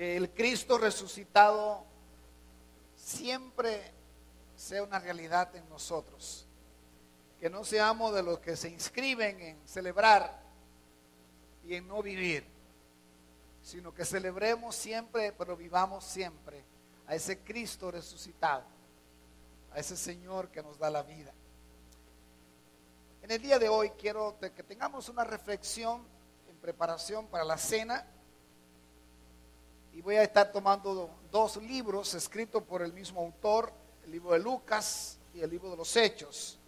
que el Cristo resucitado siempre sea una realidad en nosotros. Que no seamos de los que se inscriben en celebrar y en no vivir, sino que celebremos siempre, pero vivamos siempre a ese Cristo resucitado, a ese Señor que nos da la vida. En el día de hoy quiero que tengamos una reflexión en preparación para la cena, y voy a estar tomando dos libros escritos por el mismo autor, el libro de Lucas y el libro de los Hechos.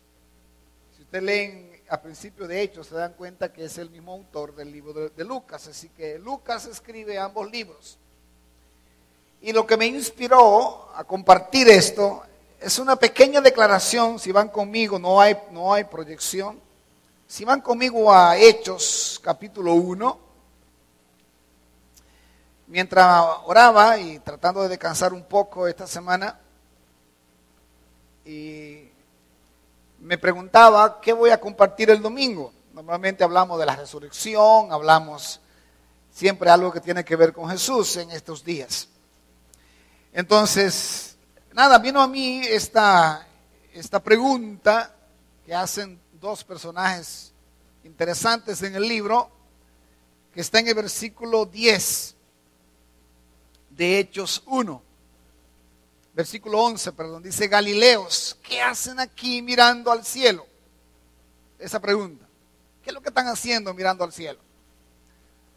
Si ustedes leen a principio de Hechos, se dan cuenta que es el mismo autor del libro de Lucas, así que Lucas escribe ambos libros. Y lo que me inspiró a compartir esto es una pequeña declaración. Si van conmigo, no hay proyección. Si van conmigo a Hechos capítulo 1, mientras oraba y tratando de descansar un poco esta semana, y me preguntaba qué voy a compartir el domingo. Normalmente hablamos de la resurrección, hablamos siempre algo que tiene que ver con Jesús en estos días. Entonces, vino a mí esta pregunta que hacen dos personajes interesantes en el libro, que está en el versículo 10 de Hechos 1, versículo 11, dice: Galileos, ¿qué hacen aquí mirando al cielo? Esa pregunta, ¿qué es lo que están haciendo mirando al cielo?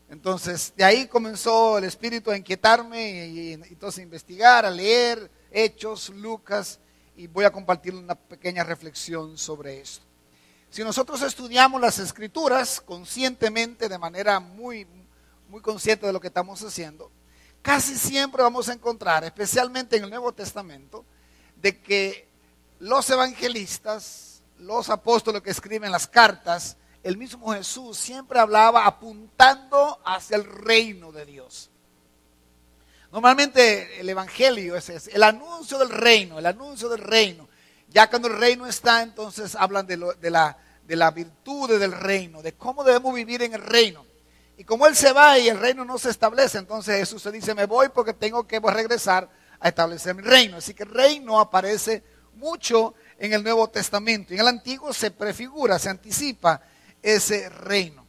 Entonces, de ahí comenzó el Espíritu a inquietarme y entonces a investigar, a leer Hechos, Lucas, y voy a compartir una pequeña reflexión sobre esto. Si nosotros estudiamos las Escrituras conscientemente, de manera muy consciente de lo que estamos haciendo, casi siempre vamos a encontrar, especialmente en el Nuevo Testamento, de que los evangelistas, los apóstoles que escriben las cartas, el mismo Jesús siempre hablaba apuntando hacia el reino de Dios. Normalmente el evangelio es el anuncio del reino, el anuncio del reino. Ya cuando el reino está, entonces hablan de la virtud del reino, de cómo debemos vivir en el reino. Y como Él se va y el reino no se establece, entonces Jesús se dice: me voy porque tengo que regresar a establecer mi reino. Así que el reino aparece mucho en el Nuevo Testamento. En el Antiguo se prefigura, se anticipa ese reino.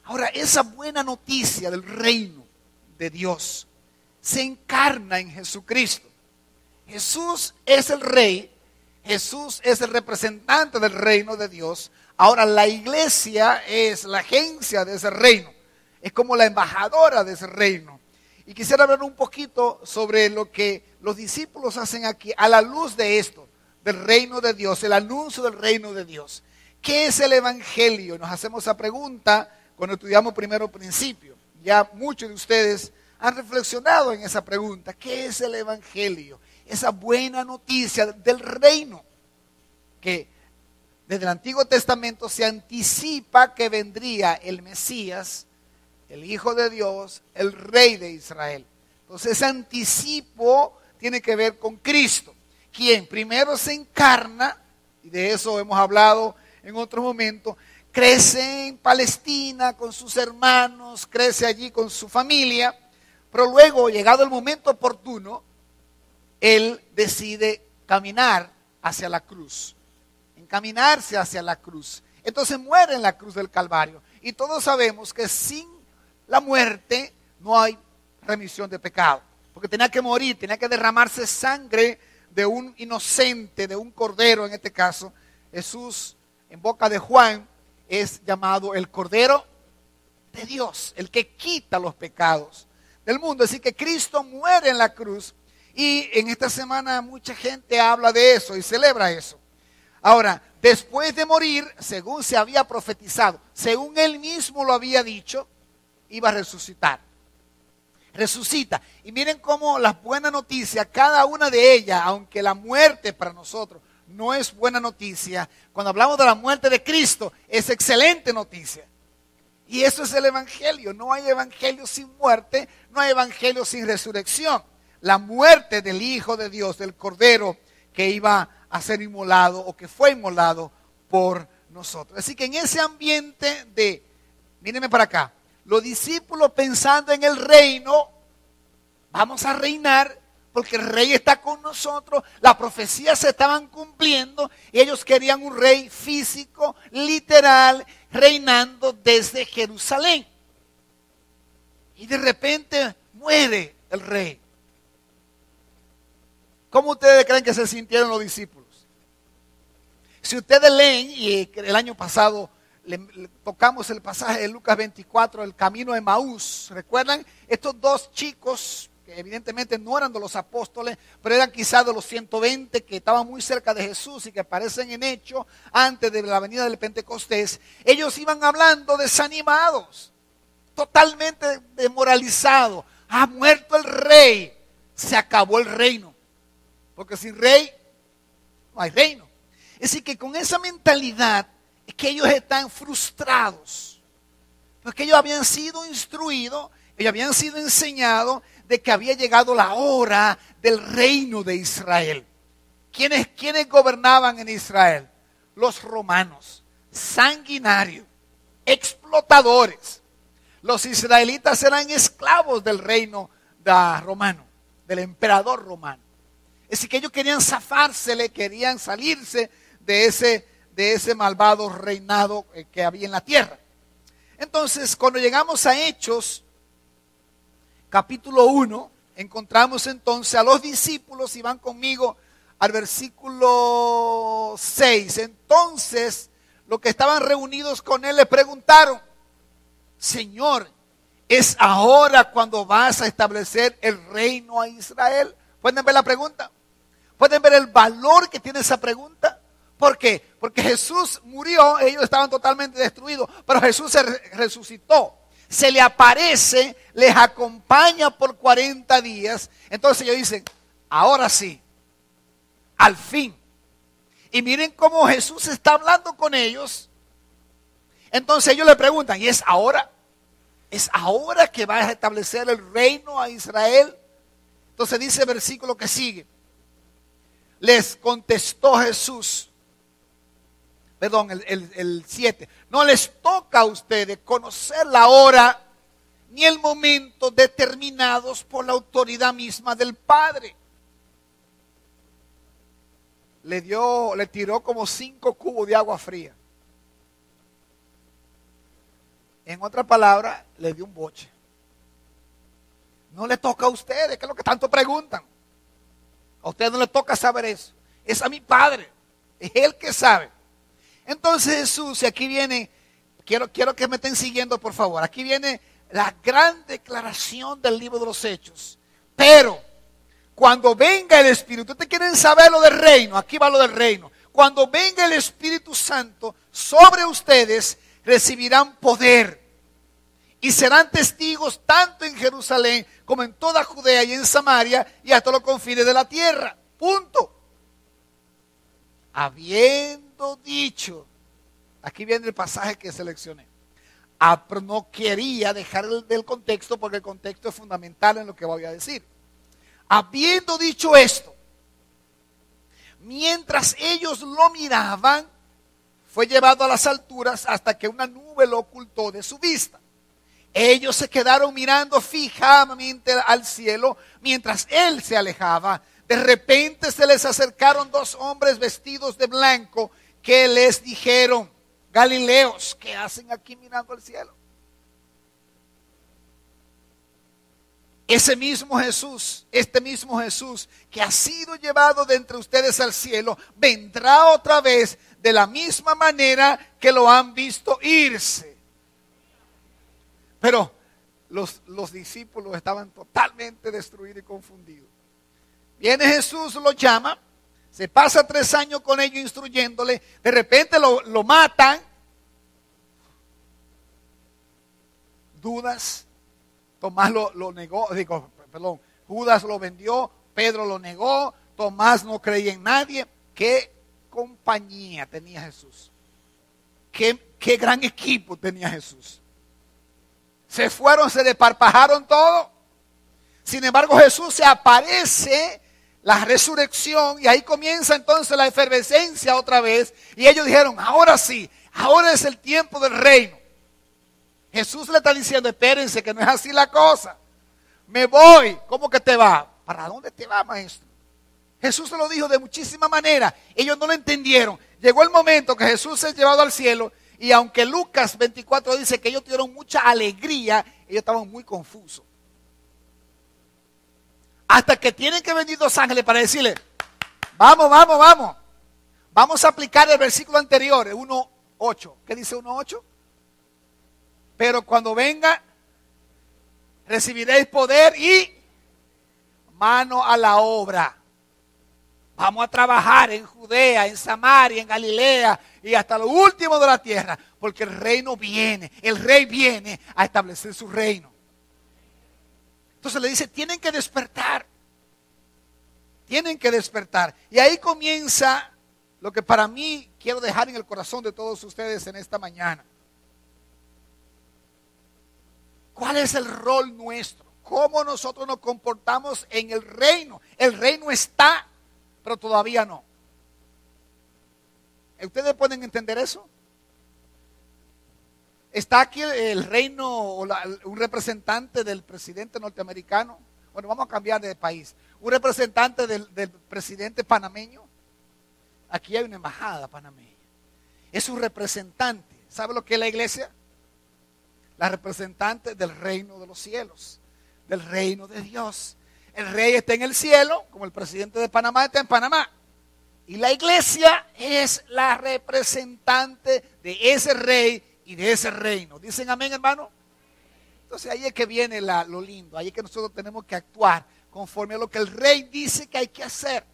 Ahora, esa buena noticia del reino de Dios se encarna en Jesucristo. Jesús es el Rey, Jesús es el representante del reino de Dios. Ahora, la iglesia es la agencia de ese reino. Es como la embajadora de ese reino. Y quisiera hablar un poquito sobre lo que los discípulos hacen aquí a la luz de esto, del reino de Dios, el anuncio del reino de Dios. ¿Qué es el evangelio? Nos hacemos esa pregunta cuando estudiamos primero principio. Ya muchos de ustedes han reflexionado en esa pregunta. ¿Qué es el evangelio? Esa buena noticia del reino que desde el Antiguo Testamento se anticipa que vendría el Mesías, el Hijo de Dios, el Rey de Israel. Entonces ese anticipo tiene que ver con Cristo, quien primero se encarna, y de eso hemos hablado en otro momento, crece en Palestina con sus hermanos, crece allí con su familia, pero luego, llegado el momento oportuno, Él decide caminar hacia la cruz, encaminarse hacia la cruz. Entonces muere en la cruz del Calvario. Y todos sabemos que sin la muerte no hay remisión de pecado, porque tenía que morir, tenía que derramarse sangre de un inocente, de un cordero en este caso. Jesús, en boca de Juan, es llamado el Cordero de Dios, el que quita los pecados del mundo. Así que Cristo muere en la cruz, y en esta semana mucha gente habla de eso y celebra eso. Ahora, después de morir, según se había profetizado, según Él mismo lo había dicho, iba a resucitar. Resucita. Y miren cómo las buenas noticias, cada una de ellas, aunque la muerte para nosotros no es buena noticia, cuando hablamos de la muerte de Cristo, es excelente noticia. Y eso es el evangelio. No hay evangelio sin muerte, no hay evangelio sin resurrección. La muerte del Hijo de Dios, del Cordero que iba a ser inmolado o que fue inmolado por nosotros. Así que en ese ambiente de, mírenme para acá, los discípulos pensando en el reino, vamos a reinar porque el rey está con nosotros. Las profecías se estaban cumpliendo y ellos querían un rey físico, literal, reinando desde Jerusalén. Y de repente muere el rey. ¿Cómo ustedes creen que se sintieron los discípulos? Si ustedes leen, y el año pasado le tocamos el pasaje de Lucas 24, el camino de Emaús, ¿recuerdan? Estos dos chicos, que evidentemente no eran de los apóstoles, pero eran quizás de los 120 que estaban muy cerca de Jesús y que aparecen en Hechos antes de la venida del Pentecostés. Ellos iban hablando desanimados, totalmente desmoralizados. Ha muerto el rey, se acabó el reino. Porque sin rey no hay reino. Es decir, que con esa mentalidad es que ellos están frustrados. Porque ellos habían sido instruidos, ellos habían sido enseñados de que había llegado la hora del reino de Israel. ¿Quiénes gobernaban en Israel? Los romanos, sanguinarios, explotadores. Los israelitas eran esclavos del reino romano, del emperador romano. Es decir, que ellos querían zafársele, querían salirse de ese malvado reinado que había en la tierra. Entonces, cuando llegamos a Hechos, capítulo 1, encontramos entonces a los discípulos y van conmigo al versículo 6. Entonces, los que estaban reunidos con él le preguntaron: Señor, ¿es ahora cuando vas a establecer el reino a Israel? ¿Pueden ver la pregunta? ¿Pueden ver el valor que tiene esa pregunta? ¿Por qué? Porque Jesús murió, ellos estaban totalmente destruidos, pero Jesús se resucitó. Se le aparece, les acompaña por 40 días. Entonces ellos dicen: ahora sí, al fin. Y miren cómo Jesús está hablando con ellos. Entonces ellos le preguntan: ¿y es ahora? ¿Es ahora que vas a establecer el reino a Israel? Entonces dice el versículo que sigue. Les contestó Jesús. Perdón, el 7. No les toca a ustedes conocer la hora ni el momento determinados por la autoridad misma del Padre. Le tiró como 5 cubos de agua fría. En otra palabra, le dio un boche. No le toca a ustedes, que es lo que tanto preguntan. A ustedes no les toca saber eso. Es a mi Padre. Es Él que sabe. Entonces Jesús, y aquí viene, quiero que me estén siguiendo por favor. Aquí viene la gran declaración del libro de los Hechos. Pero cuando venga el Espíritu, ustedes quieren saber lo del reino, aquí va lo del reino. Cuando venga el Espíritu Santo sobre ustedes, recibirán poder. Y serán testigos tanto en Jerusalén como en toda Judea y en Samaria y hasta los confines de la tierra. Punto. Habiendo dicho, aquí viene el pasaje que seleccioné. Pero no quería dejar del contexto porque el contexto es fundamental en lo que voy a decir. Habiendo dicho esto, mientras ellos lo miraban, fue llevado a las alturas hasta que una nube lo ocultó de su vista. Ellos se quedaron mirando fijamente al cielo mientras él se alejaba. De repente se les acercaron 2 hombres vestidos de blanco que les dijeron: Galileos, ¿qué hacen aquí mirando al cielo? Ese mismo Jesús, este mismo Jesús que ha sido llevado de entre ustedes al cielo, vendrá otra vez de la misma manera que lo han visto irse. Pero los discípulos estaban totalmente destruidos y confundidos. Viene Jesús, los llama, se pasa 3 años con ellos instruyéndole, de repente lo matan. Dudas, Tomás lo negó, Judas lo vendió, Pedro lo negó, Tomás no creía en nadie. ¿Qué compañía tenía Jesús? ¿Qué gran equipo tenía Jesús? Se fueron, se desparpajaron todo. Sin embargo, Jesús se aparece, la resurrección, y ahí comienza entonces la efervescencia otra vez. Y ellos dijeron: ahora sí, ahora es el tiempo del reino. Jesús le está diciendo: espérense, que no es así la cosa. Me voy. ¿Cómo que te va? ¿Para dónde te va, maestro? Jesús se lo dijo de muchísimas maneras. Ellos no lo entendieron. Llegó el momento que Jesús es llevado al cielo. Y aunque Lucas 24 dice que ellos tuvieron mucha alegría, ellos estaban muy confusos. Hasta que tienen que venir dos ángeles para decirle, vamos, vamos, vamos. Vamos a aplicar el versículo anterior, 1:8. ¿Qué dice 1:8? Pero cuando venga, recibiréis poder y mano a la obra. Vamos a trabajar en Judea, en Samaria, en Galilea y hasta lo último de la tierra. Porque el reino viene, el rey viene a establecer su reino. Entonces le dice, tienen que despertar. Tienen que despertar. Y ahí comienza lo que para mí quiero dejar en el corazón de todos ustedes en esta mañana. ¿Cuál es el rol nuestro? ¿Cómo nosotros nos comportamos en el reino? El reino está, pero todavía no. ¿Ustedes pueden entender eso? ¿Está aquí el reino o un representante del presidente norteamericano? Bueno, vamos a cambiar de país. Un representante del presidente panameño. Aquí hay una embajada panameña. Es un representante. ¿Sabe lo que es la iglesia? La representante del reino de los cielos. Del reino de Dios. El rey está en el cielo, como el presidente de Panamá está en Panamá. Y la iglesia es la representante de ese rey y de ese reino. ¿Dicen amén, hermano? Entonces ahí es que viene lo lindo. Ahí es que nosotros tenemos que actuar conforme a lo que el rey dice que hay que hacer.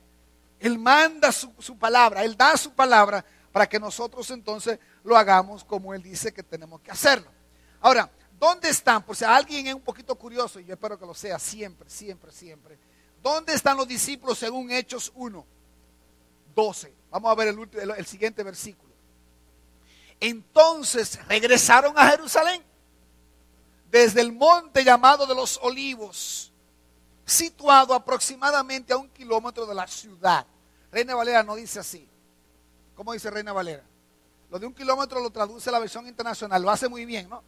Él manda su palabra, Él da su palabra para que nosotros entonces lo hagamos como Él dice que tenemos que hacerlo. Ahora, ¿dónde están? Por si alguien es un poquito curioso, y yo espero que lo sea siempre, siempre, siempre. ¿Dónde están los discípulos según Hechos 1:12? Vamos a ver el siguiente versículo. Entonces regresaron a Jerusalén desde el monte llamado de los Olivos, situado aproximadamente a 1 kilómetro de la ciudad. Reina Valera no dice así. ¿Cómo dice Reina Valera? Lo de 1 kilómetro lo traduce la versión internacional, lo hace muy bien, ¿no?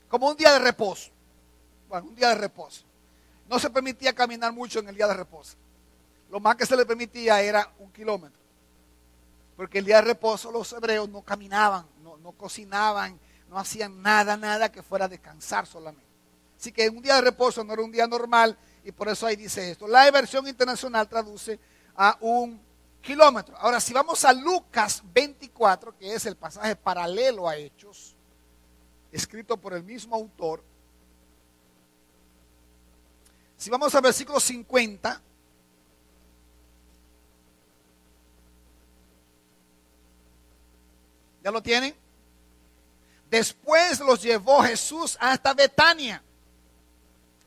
Como un día de reposo. Bueno, un día de reposo. No se permitía caminar mucho en el día de reposo. Lo más que se le permitía era 1 kilómetro. Porque el día de reposo los hebreos no caminaban, no cocinaban, no hacían nada que fuera a descansar solamente. Así que un día de reposo no era un día normal y por eso ahí dice esto. La versión internacional traduce a 1 kilómetro. Ahora, si vamos a Lucas 24, que es el pasaje paralelo a Hechos, escrito por el mismo autor. Si vamos al versículo 50, ¿ya lo tienen? Después los llevó Jesús hasta Betania.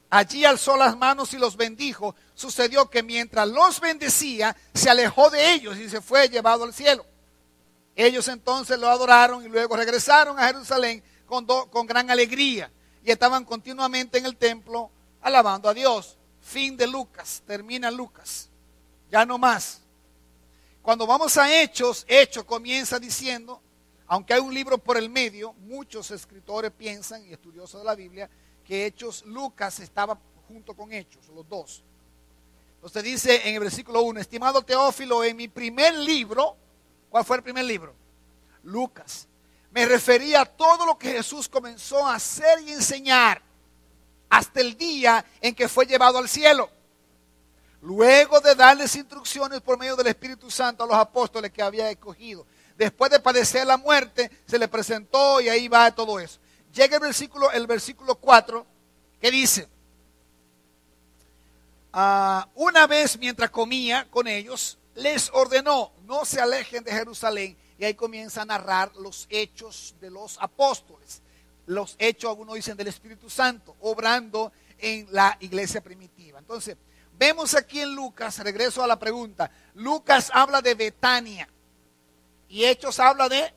Allí alzó las manos y los bendijo. Sucedió que mientras los bendecía, se alejó de ellos y se fue llevado al cielo. Ellos entonces lo adoraron y luego regresaron a Jerusalén con gran alegría. Y estaban continuamente en el templo alabando a Dios. Fin de Lucas, termina Lucas. Ya no más. Cuando vamos a Hechos, Hechos comienza diciendo, aunque hay un libro por el medio, muchos escritores piensan y estudiosos de la Biblia, que Hechos, Lucas estaba junto con Hechos, los dos. Entonces dice en el versículo 1, estimado Teófilo, en mi primer libro, ¿cuál fue el primer libro? Lucas. Me refería a todo lo que Jesús comenzó a hacer y enseñar hasta el día en que fue llevado al cielo. Luego de darles instrucciones por medio del Espíritu Santo a los apóstoles que había escogido. Después de padecer la muerte, se le presentó y ahí va todo eso. Llega el versículo 4 que dice, una vez mientras comía con ellos, les ordenó, no se alejen de Jerusalén. Y ahí comienza a narrar los hechos de los apóstoles. Los hechos, algunos dicen, del Espíritu Santo, obrando en la iglesia primitiva. Entonces, vemos aquí en Lucas, regreso a la pregunta, Lucas habla de Betania. Y Hechos habla de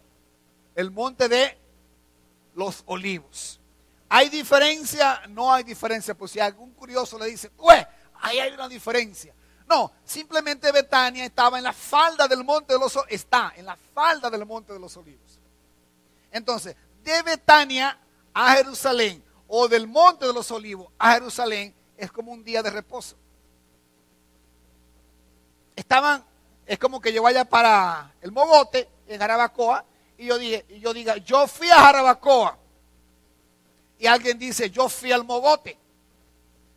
el monte de los Olivos. ¿Hay diferencia? No hay diferencia. Pues si algún curioso le dice, ahí hay una diferencia. No, simplemente Betania estaba en la falda del monte de los Olivos. Está en la falda del monte de los Olivos. Entonces, de Betania a Jerusalén, o del Monte de los Olivos a Jerusalén es como un día de reposo. Es como que yo vaya para el Mogote en Jarabacoa y yo diga, yo fui a Jarabacoa. Y alguien dice, yo fui al Mogote.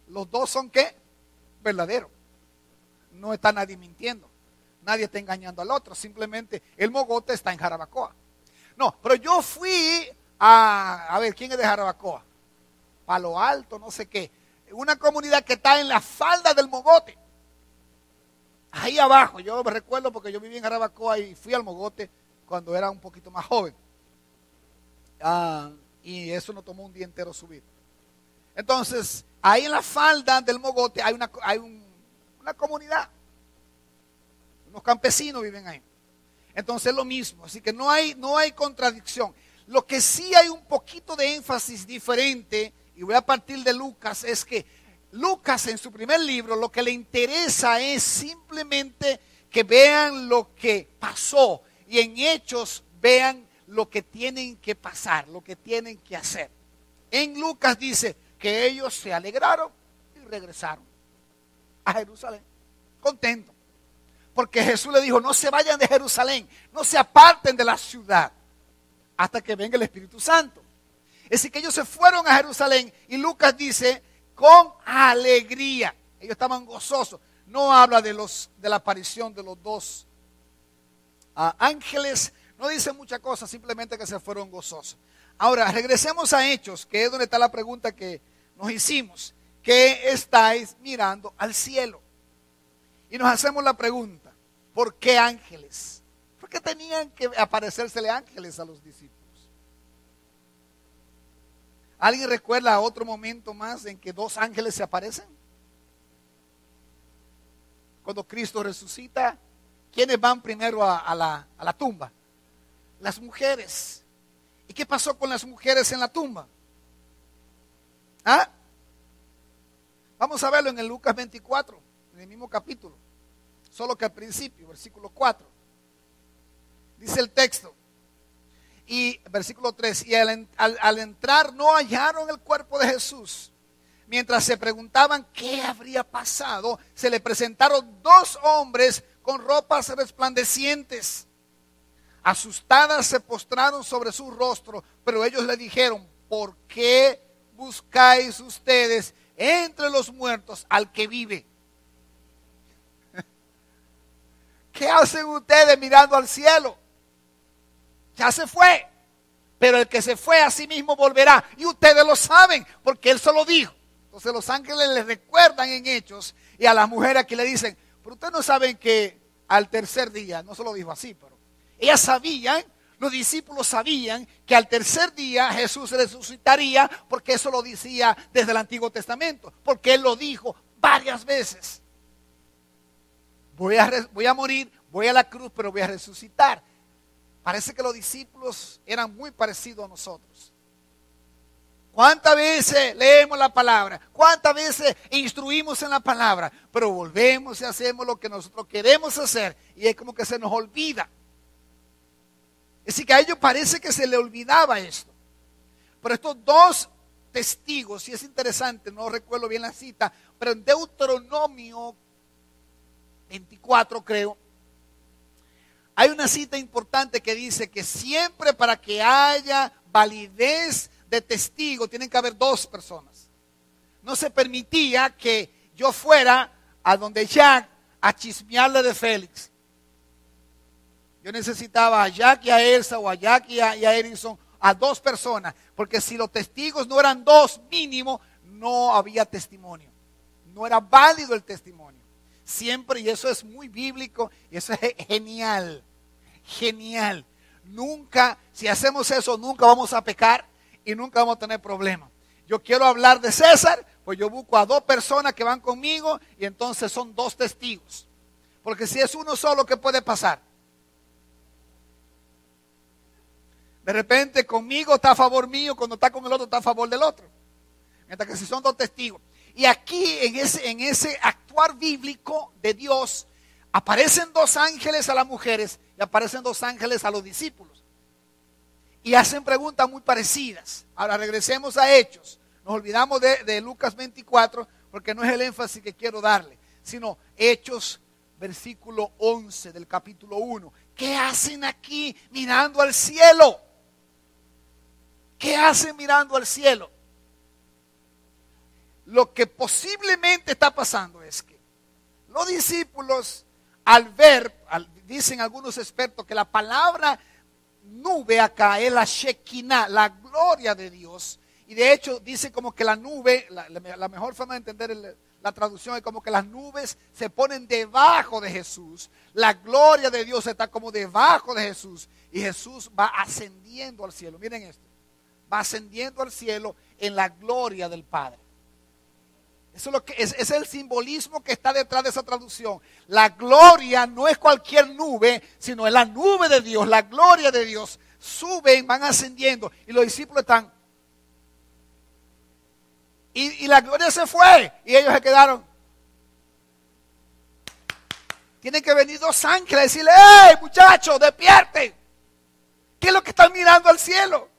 Los dos son ¿qué? Verdaderos. No está nadie mintiendo. Nadie está engañando al otro. Simplemente el Mogote está en Jarabacoa. No, pero yo fui a ver, ¿quién es de Jarabacoa? Palo Alto, no sé qué. Una comunidad que está en la falda del Mogote. Ahí abajo, yo me recuerdo porque yo viví en Jarabacoa y fui al Mogote cuando era un poquito más joven. Y eso nos tomó un día entero subir. Entonces, ahí en la falda del Mogote hay una comunidad. Unos campesinos viven ahí. Entonces es lo mismo, así que no hay contradicción. Lo que sí hay un poquito de énfasis diferente, y voy a partir de Lucas, es que Lucas en su primer libro lo que le interesa es simplemente que vean lo que pasó y en Hechos vean lo que tienen que pasar, lo que tienen que hacer. En Lucas dice que ellos se alegraron y regresaron a Jerusalén, contentos. Porque Jesús le dijo, no se vayan de Jerusalén, no se aparten de la ciudad hasta que venga el Espíritu Santo. Es decir, que ellos se fueron a Jerusalén y Lucas dice, con alegría. Ellos estaban gozosos. No habla de la aparición de los dos ángeles. No dice muchas cosas, simplemente que se fueron gozosos. Ahora, regresemos a Hechos, que es donde está la pregunta que nos hicimos. ¿Qué estáis mirando al cielo? Y nos hacemos la pregunta, ¿por qué ángeles? ¿Por qué tenían que aparecérsele ángeles a los discípulos? ¿Alguien recuerda otro momento más en que dos ángeles se aparecen? Cuando Cristo resucita, ¿quiénes van primero a la tumba? Las mujeres. ¿Y qué pasó con las mujeres en la tumba? Vamos a verlo en el Lucas 24, en el mismo capítulo. Solo que al principio, versículo 4. Dice el texto. Y versículo 3, y al entrar no hallaron el cuerpo de Jesús. Mientras se preguntaban qué habría pasado, se le presentaron dos hombres con ropas resplandecientes. Asustadas se postraron sobre su rostro, pero ellos le dijeron, ¿por qué buscáis ustedes entre los muertos al que vive? ¿Qué hacen ustedes mirando al cielo? Ya se fue, pero el que se fue a sí mismo volverá. Y ustedes lo saben, porque él se lo dijo. Entonces los ángeles les recuerdan en Hechos y a las mujeres aquí le dicen, pero ustedes no saben que al tercer día, no se lo dijo así, pero ellas sabían, los discípulos sabían que al tercer día Jesús resucitaría, porque eso lo decía desde el Antiguo Testamento, porque él lo dijo varias veces. Voy a morir, voy a la cruz, pero voy a resucitar. Parece que los discípulos eran muy parecidos a nosotros. ¿Cuántas veces leemos la palabra? ¿Cuántas veces instruimos en la palabra? Pero volvemos y hacemos lo que nosotros queremos hacer y es como que se nos olvida. Es decir, que a ellos parece que se les olvidaba esto. Pero estos dos testigos, y es interesante, no recuerdo bien la cita, pero en Deuteronomio 24 creo, hay una cita importante que dice que siempre para que haya validez de testigo tienen que haber dos personas. No se permitía que yo fuera a donde Jack a chismearle de Félix. Yo necesitaba a Jack y a Elsa o a Jack y a Erison, a dos personas, porque si los testigos no eran dos mínimo, no había testimonio. No era válido el testimonio. Siempre, y eso es muy bíblico, y eso es genial, genial. Nunca, si hacemos eso, nunca vamos a pecar y nunca vamos a tener problemas. Yo quiero hablar de César, pues yo busco a dos personas que van conmigo y entonces son dos testigos. Porque si es uno solo, ¿qué puede pasar? De repente conmigo está a favor mío, cuando está con el otro está a favor del otro. Mientras que si son dos testigos. Y aquí en ese actuar bíblico de Dios, aparecen dos ángeles a las mujeres y aparecen dos ángeles a los discípulos. Y hacen preguntas muy parecidas. Ahora regresemos a Hechos. Nos olvidamos de Lucas 24 porque no es el énfasis que quiero darle, sino Hechos, versículo 11 del capítulo 1. ¿Qué hacen aquí mirando al cielo? ¿Qué hacen mirando al cielo? Lo que posiblemente está pasando es que los discípulos, al ver, dicen algunos expertos que la palabra nube acá es la Shekinah, la gloria de Dios. Y de hecho dice como que la nube, la mejor forma de entender la traducción es como que las nubes se ponen debajo de Jesús. La gloria de Dios está como debajo de Jesús. Y Jesús va ascendiendo al cielo. Miren esto. Va ascendiendo al cielo en la gloria del Padre. Eso es lo que es el simbolismo que está detrás de esa traducción. La gloria no es cualquier nube, sino es la nube de Dios, la gloria de Dios. Suben, van ascendiendo y los discípulos están. Y la gloria se fue y ellos se quedaron. Tienen que venir dos ángeles a decirle: ¡hey, muchachos, despierten! ¿Qué es lo que están mirando al cielo?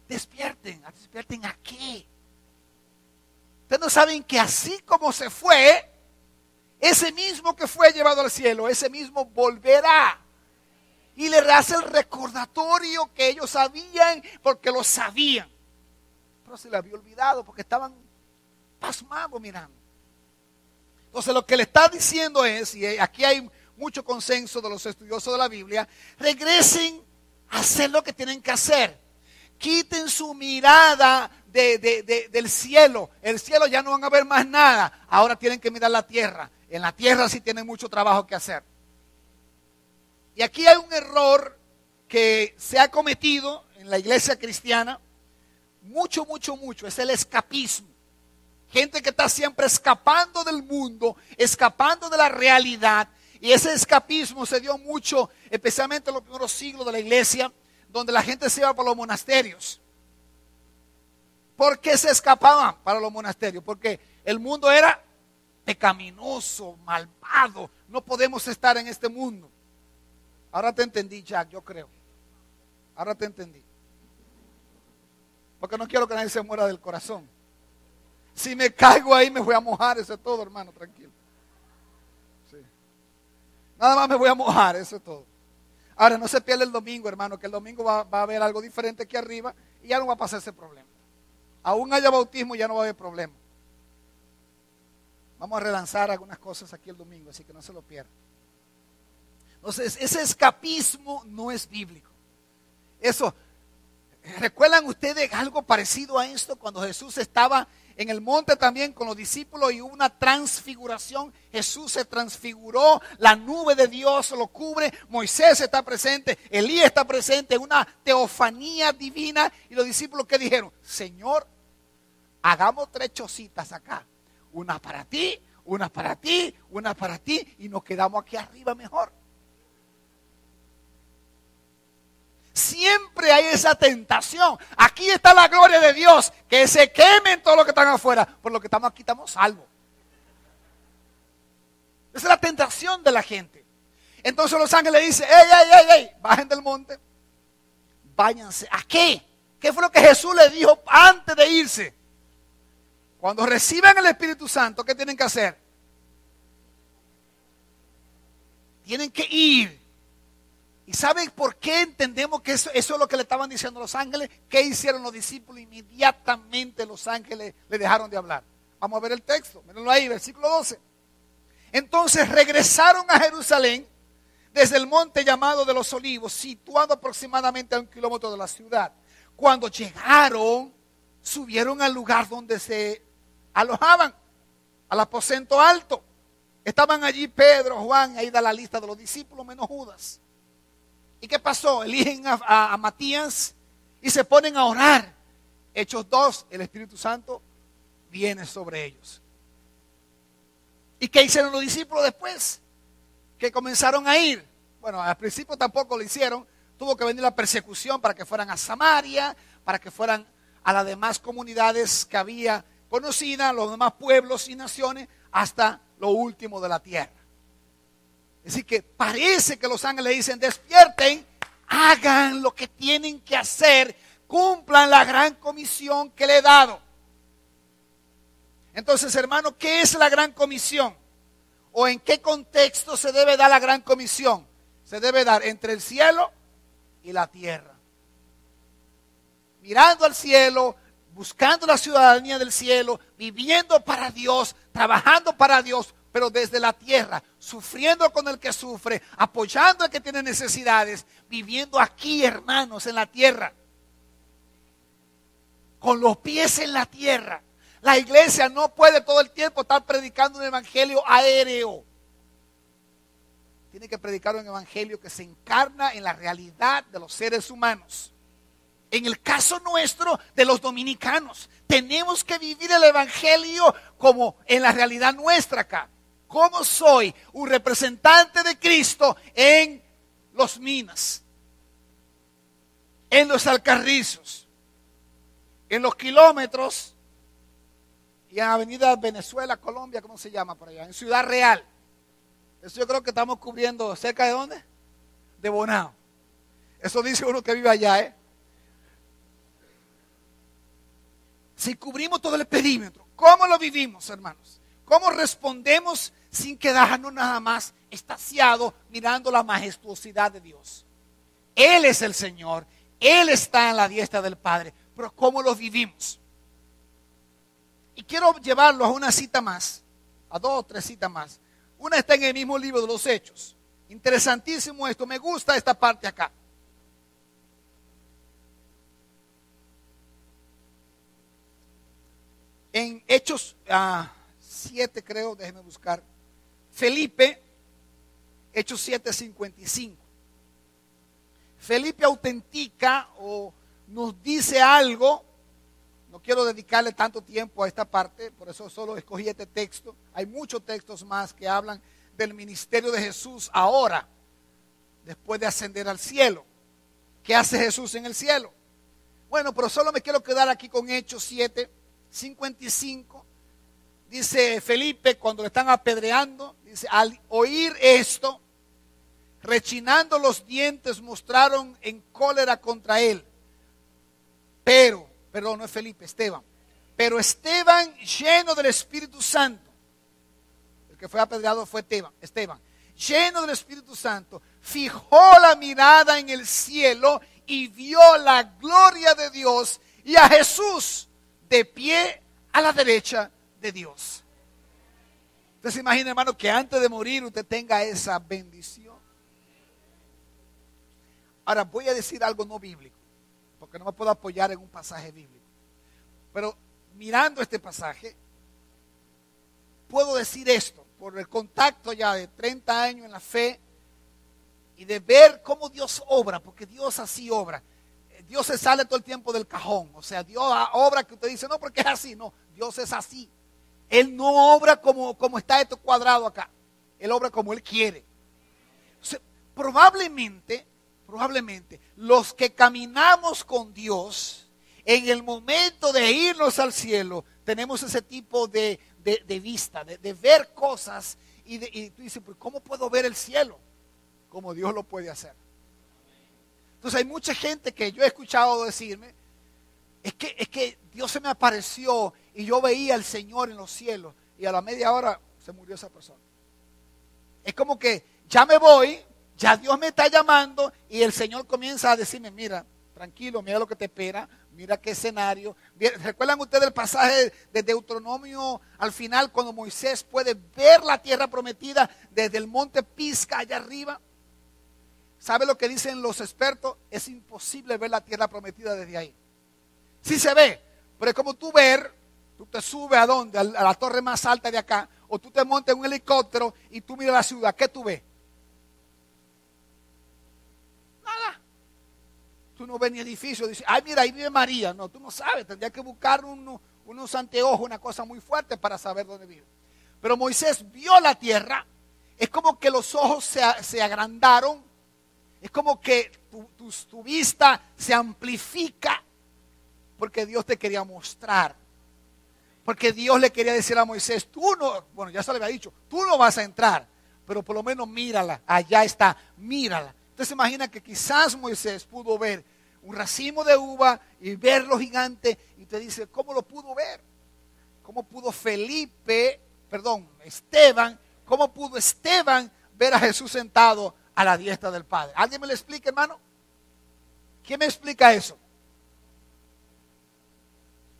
Despierten. ¿Despierten a qué? Ustedes no saben que así como se fue, ese mismo que fue llevado al cielo, ese mismo volverá. Y le hace el recordatorio que ellos sabían porque lo sabían. Pero se le había olvidado porque estaban pasmados mirando. Entonces lo que le está diciendo es, y aquí hay mucho consenso de los estudiosos de la Biblia, regresen a hacer lo que tienen que hacer. Quiten su mirada del cielo. El cielo ya no van a ver más nada. Ahora tienen que mirar la tierra. En la tierra sí tienen mucho trabajo que hacer. Y aquí hay un error que se ha cometido en la iglesia cristiana. Mucho. Es el escapismo. Gente que está siempre escapando del mundo, escapando de la realidad. Y ese escapismo se dio mucho, especialmente en los primeros siglos de la iglesia, donde la gente se iba para los monasterios. ¿Por qué se escapaban para los monasterios? Porque el mundo era pecaminoso, malvado. No podemos estar en este mundo. Ahora te entendí, Jack, yo creo. Ahora te entendí. Porque no quiero que nadie se muera del corazón. Si me caigo ahí me voy a mojar, eso es todo, hermano, tranquilo. Sí. Nada más me voy a mojar, eso es todo. Ahora no se pierda el domingo, hermano, que el domingo va a haber algo diferente aquí arriba y ya no va a pasar ese problema. Aún haya bautismo, ya no va a haber problema. Vamos a relanzar algunas cosas aquí el domingo, así que no se lo pierdan. Entonces, ese escapismo no es bíblico. Eso, ¿recuerdan ustedes algo parecido a esto cuando Jesús estaba en el monte también con los discípulos y hubo una transfiguración? Jesús se transfiguró, la nube de Dios lo cubre, Moisés está presente, Elías está presente, una teofanía divina. Y los discípulos, ¿qué dijeron? Señor, hagamos 3 chocitas acá, una para ti, una para ti, una para ti, y nos quedamos aquí arriba mejor. Siempre hay esa tentación. Aquí está la gloria de Dios. Que se quemen todos los que están afuera. Por lo que estamos aquí estamos salvos. Esa es la tentación de la gente. Entonces los ángeles dicen: ey, bajen del monte. Váyanse. ¿A qué? ¿Qué fue lo que Jesús les dijo antes de irse? Cuando reciban el Espíritu Santo, ¿qué tienen que hacer? Tienen que ir. ¿Y saben por qué entendemos que eso es lo que le estaban diciendo los ángeles? ¿Qué hicieron los discípulos? Inmediatamente los ángeles le dejaron de hablar. Vamos a ver el texto, mírenlo ahí, versículo 12. Entonces regresaron a Jerusalén desde el monte llamado de los Olivos, situado aproximadamente a 1 kilómetro de la ciudad. Cuando llegaron, subieron al lugar donde se alojaban, al aposento alto. Estaban allí Pedro, Juan, ahí da la lista de los discípulos menos Judas. ¿Y qué pasó? Eligen a Matías y se ponen a orar. Hechos 2, el Espíritu Santo viene sobre ellos. ¿Y qué hicieron los discípulos después? Que comenzaron a ir. Bueno, al principio tampoco lo hicieron. Tuvo que venir la persecución para que fueran a Samaria, para que fueran a las demás comunidades que había conocidas, los demás pueblos y naciones, hasta lo último de la tierra. Así que parece que los ángeles dicen: despierten, hagan lo que tienen que hacer, cumplan la gran comisión que le he dado. Entonces, hermano, ¿qué es la gran comisión? ¿O en qué contexto se debe dar la gran comisión? Se debe dar entre el cielo y la tierra. Mirando al cielo, buscando la ciudadanía del cielo, viviendo para Dios, trabajando para Dios, pero desde la tierra, sufriendo con el que sufre, apoyando al que tiene necesidades, viviendo aquí, hermanos, en la tierra, con los pies en la tierra. La iglesia no puede todo el tiempo estar predicando un evangelio aéreo. Tiene que predicar un evangelio que se encarna en la realidad de los seres humanos. En el caso nuestro de los dominicanos, tenemos que vivir el evangelio como en la realidad nuestra acá. ¿Cómo soy un representante de Cristo en Los Minas, en Los Alcarrizos, en Los Kilómetros y en Avenida Venezuela, Colombia, ¿cómo se llama por allá? En Ciudad Real. Eso yo creo que estamos cubriendo cerca de ¿dónde? De Bonao. Eso dice uno que vive allá, ¿eh? Si cubrimos todo el perímetro, ¿cómo lo vivimos, hermanos? ¿Cómo respondemos sin quedarnos nada más extasiados mirando la majestuosidad de Dios? Él es el Señor, Él está en la diestra del Padre, pero ¿cómo lo vivimos? Y quiero llevarlo a una cita más, a 2 o 3 citas más. Una está en el mismo libro de los Hechos. Interesantísimo esto, me gusta esta parte acá. En Hechos 7, creo, déjeme buscar. Felipe, Hechos 7:55. Felipe autentica o nos dice algo. No quiero dedicarle tanto tiempo a esta parte, por eso solo escogí este texto. Hay muchos textos más que hablan del ministerio de Jesús ahora, después de ascender al cielo. ¿Qué hace Jesús en el cielo? Bueno, pero solo me quiero quedar aquí con Hechos 7:55. Dice Felipe cuando le están apedreando, dice, al oír esto, rechinando los dientes, mostraron en cólera contra él. Perdón, no es Felipe, Esteban. Pero Esteban, lleno del Espíritu Santo, el que fue apedreado fue Esteban, lleno del Espíritu Santo, fijó la mirada en el cielo y vio la gloria de Dios y a Jesús de pie a la derecha de Dios. Usted se imagina, hermano, que antes de morir usted tenga esa bendición. Ahora voy a decir algo no bíblico, porque no me puedo apoyar en un pasaje bíblico. Pero mirando este pasaje, puedo decir esto, por el contacto ya de 30 años en la fe y de ver cómo Dios obra, porque Dios así obra. Dios se sale todo el tiempo del cajón, o sea, Dios obra que usted dice, no, porque es así, no, Dios es así. Él no obra como está esto cuadrado acá, Él obra como Él quiere. O sea, probablemente, los que caminamos con Dios, en el momento de irnos al cielo, tenemos ese tipo de vista, de ver cosas, y tú dices, pues, ¿cómo puedo ver el cielo? Como Dios lo puede hacer. Entonces hay mucha gente que yo he escuchado decirme, es que Dios se me apareció y yo veía al Señor en los cielos y a la media hora se murió esa persona. Es como que ya me voy, ya Dios me está llamando y el Señor comienza a decirme, mira, tranquilo, mira lo que te espera, mira qué escenario. ¿Recuerdan ustedes el pasaje de Deuteronomio al final cuando Moisés puede ver la tierra prometida desde el monte Pisga allá arriba? ¿Sabe lo que dicen los expertos? Es imposible ver la tierra prometida desde ahí. Sí se ve, pero es como tú te subes ¿a dónde? A la torre más alta de acá, o tú te montas en un helicóptero y tú miras la ciudad. ¿Qué tú ves? Nada. Tú no ves ni edificio. Dices, ay, mira, ahí vive María. No, tú no sabes. Tendrías que buscar unos anteojos, una cosa muy fuerte para saber dónde vive. Pero Moisés vio la tierra. Es como que los ojos se agrandaron. Es como que tu vista se amplifica. Porque Dios te quería mostrar. Porque Dios le quería decir a Moisés, tú no, bueno, ya se le había dicho, tú no vas a entrar, pero por lo menos mírala, allá está, mírala. Entonces imagina que quizás Moisés pudo ver un racimo de uva y verlo gigante. Y te dice, ¿cómo lo pudo ver? ¿Cómo pudo Esteban, cómo pudo Esteban ver a Jesús sentado a la diestra del Padre? ¿Alguien me lo explica, hermano? ¿Quién me explica eso?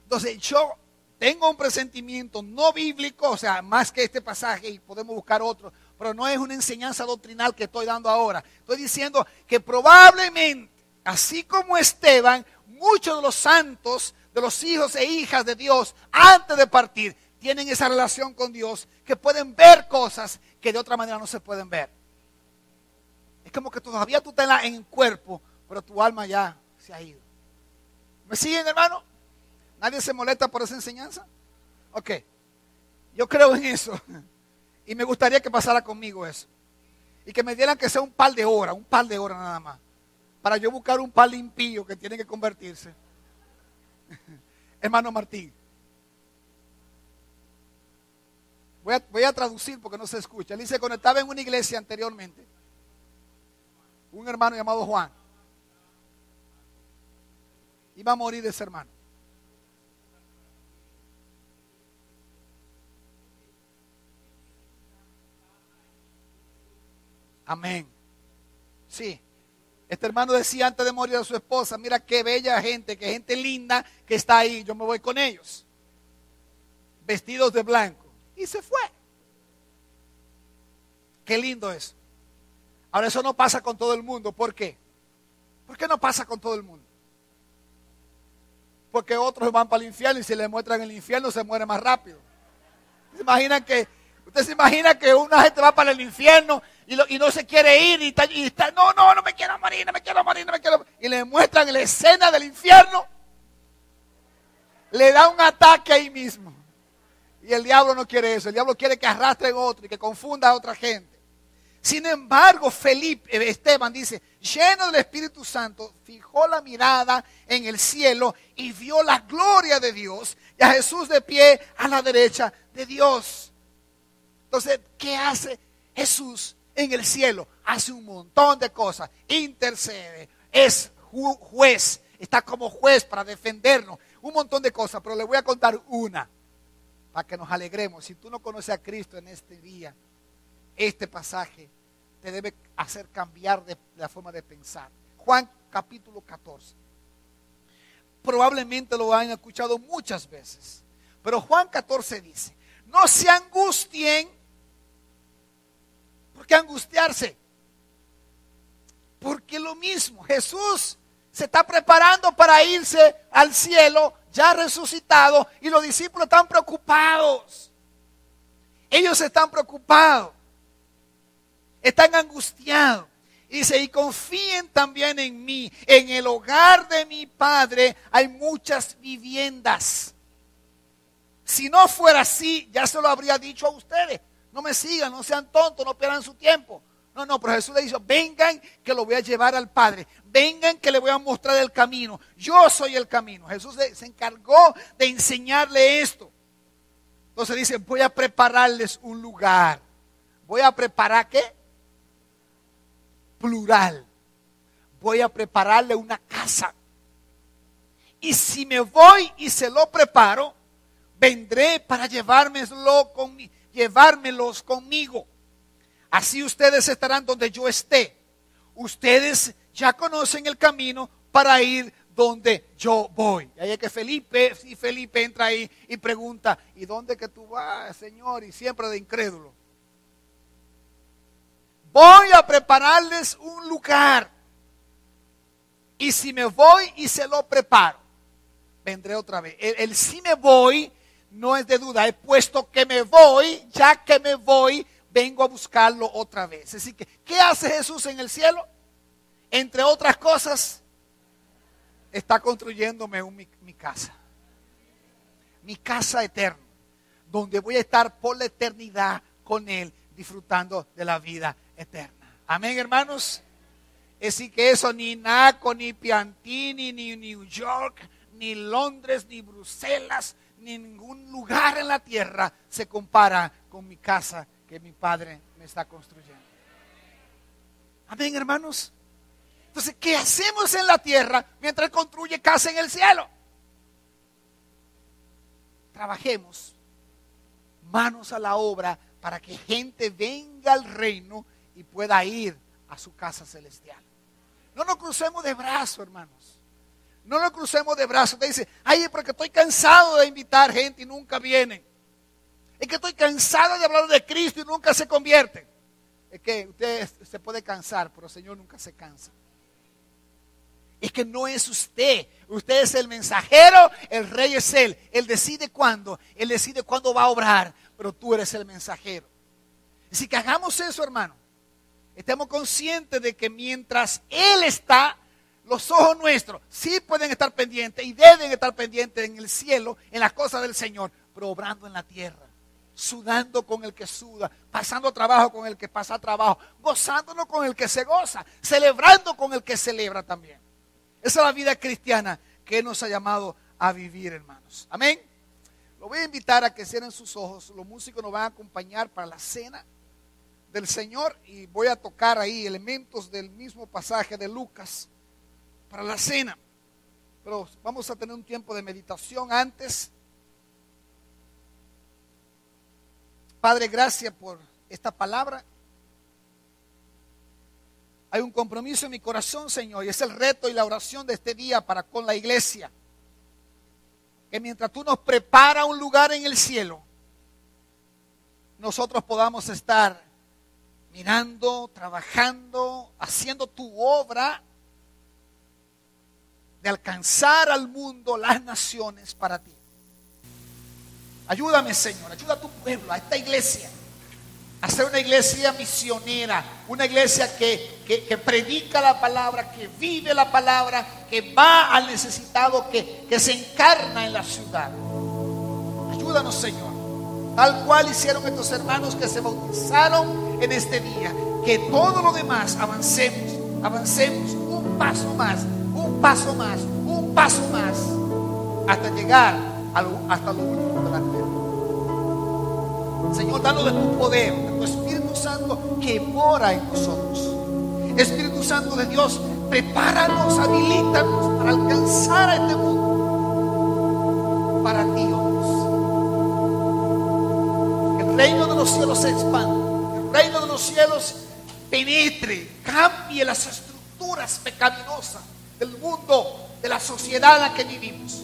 Entonces yo tengo un presentimiento no bíblico, o sea, más que este pasaje, y podemos buscar otro, pero no es una enseñanza doctrinal que estoy dando ahora. Estoy diciendo que probablemente, así como Esteban, muchos de los santos, de los hijos e hijas de Dios, antes de partir, tienen esa relación con Dios, que pueden ver cosas que de otra manera no se pueden ver. Es como que todavía tú estás en el cuerpo, pero tu alma ya se ha ido. ¿Me siguen, hermano? ¿Nadie se molesta por esa enseñanza? Ok, yo creo en eso. Y me gustaría que pasara conmigo eso. Y que me dieran que sea un par de horas nada más. Para yo buscar un par de impíos que tienen que convertirse. Hermano Martín. Voy a traducir porque no se escucha. Él dice, cuando estaba en una iglesia anteriormente, un hermano llamado Juan iba a morir ese hermano. Amén. Sí. Este hermano decía antes de morir a su esposa, mira qué bella gente, qué gente linda que está ahí, yo me voy con ellos. Vestidos de blanco. Y se fue. Qué lindo es. Ahora eso no pasa con todo el mundo. ¿Por qué? ¿Por qué no pasa con todo el mundo? Porque otros van para el infierno y si les muestran el infierno se muere más rápido. Usted se imagina que una gente va para el infierno y no se quiere ir y está, no me quiero morir, y le muestran la escena del infierno, le da un ataque ahí mismo. Y el diablo no quiere eso, el diablo quiere que arrastren otro y que confunda a otra gente. Sin embargo, Esteban dice, lleno del Espíritu Santo, fijó la mirada en el cielo y vio la gloria de Dios y a Jesús de pie a la derecha de Dios. Entonces, ¿qué hace Jesús en el cielo? Hace un montón de cosas, intercede, es juez, está como juez para defendernos, un montón de cosas, pero le voy a contar una para que nos alegremos. Si tú no conoces a Cristo en este día, este pasaje te debe hacer cambiar de la forma de pensar. Juan capítulo 14. Probablemente lo han escuchado muchas veces, pero Juan 14 dice, no se angustien. ¿Por qué angustiarse? Porque lo mismo, Jesús se está preparando para irse al cielo, ya resucitado, y los discípulos están preocupados. Ellos están preocupados. Están angustiados. Dice, y confíen también en mí. En el hogar de mi Padre hay muchas viviendas. Si no fuera así, ya se lo habría dicho a ustedes. No me sigan, no sean tontos, no pierdan su tiempo. No, pero Jesús le dijo, vengan que lo voy a llevar al Padre. Vengan que le voy a mostrar el camino. Yo soy el camino. Jesús se encargó de enseñarle esto. Entonces dice, voy a prepararles un lugar. ¿Voy a preparar qué? Plural. Voy a prepararle una casa. Y si me voy y se lo preparo, vendré para llevármelos conmigo. Así ustedes estarán donde yo esté. Ustedes ya conocen el camino para ir donde yo voy. Y ahí es que Felipe entra ahí y pregunta, ¿y dónde que tú vas, Señor? Y siempre de incrédulo. Voy a prepararles un lugar. Y si me voy y se lo preparo, vendré otra vez. El si me voy no es de duda. He puesto que me voy, ya que me voy, vengo a buscarlo otra vez. Así que, ¿qué hace Jesús en el cielo? Entre otras cosas, está construyéndome mi casa. Mi casa eterna. Donde voy a estar por la eternidad con Él, disfrutando de la vida eterna. Amén, hermanos. Es decir que eso ni Naco, ni Piantini, ni New York, ni Londres, ni Bruselas, ni ningún lugar en la tierra se compara con mi casa que mi Padre me está construyendo. Amén, hermanos. Entonces, ¿qué hacemos en la tierra mientras Él construye casa en el cielo? Trabajemos manos a la obra para que gente venga al reino y pueda ir a su casa celestial. No nos crucemos de brazos, hermanos. No nos crucemos de brazos. Usted dice, ay, porque estoy cansado de invitar gente y nunca vienen. Es que estoy cansado de hablar de Cristo y nunca se convierten. Es que usted se puede cansar, pero el Señor nunca se cansa. Es que no es usted. Usted es el mensajero, el rey es Él. Él decide cuándo va a obrar, pero tú eres el mensajero. Así que hagamos eso, hermano. Estemos conscientes de que mientras Él está, los ojos nuestros sí pueden estar pendientes y deben estar pendientes en el cielo, en las cosas del Señor, pero obrando en la tierra, sudando con el que suda, pasando trabajo con el que pasa trabajo, gozándonos con el que se goza, celebrando con el que celebra también. Esa es la vida cristiana que Él nos ha llamado a vivir, hermanos. Amén. Lo voy a invitar a que cierren sus ojos. Los músicos nos van a acompañar para la cena del Señor y voy a tocar ahí elementos del mismo pasaje de Lucas para la cena. Pero vamos a tener un tiempo de meditación antes. Padre, gracias por esta palabra. Hay un compromiso en mi corazón, Señor, y es el reto y la oración de este día para con la iglesia. Que mientras tú nos preparas un lugar en el cielo, nosotros podamos estar mirando, trabajando, haciendo tu obra de alcanzar al mundo, las naciones para ti. Ayúdame, Señor, ayuda a tu pueblo, a esta iglesia, a ser una iglesia misionera, una iglesia que predica la palabra, que vive la palabra, que va al necesitado, que se encarna en la ciudad. Ayúdanos, Señor, tal cual hicieron estos hermanos que se bautizaron en este día, que todo lo demás avancemos un paso más, un paso más, un paso más, hasta llegar hasta lo último de la tierra. Señor, danos de tu poder, de tu Espíritu Santo que mora en nosotros. Espíritu Santo de Dios, prepáranos, habilítanos para alcanzar a este mundo para ti, oh Dios. Que el reino de los cielos se expanda, que el reino de los cielos penetre, cambie las estructuras pecaminosas del mundo, de la sociedad en la que vivimos.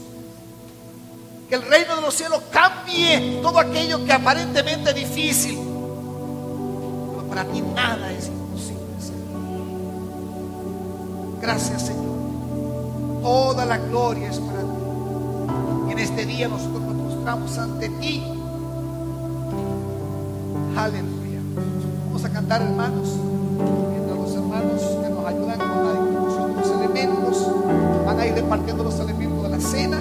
Que el reino de los cielos cambie todo aquello que aparentemente es difícil, pero para ti nada es imposible, Señor. Gracias, Señor. Toda la gloria es para ti. En este día nosotros nos mostramos ante ti. Aleluya. Vamos a cantar, hermanos, mientras los hermanos que nos ayudan con la distribución de los elementos van a ir repartiendo los elementos de la cena.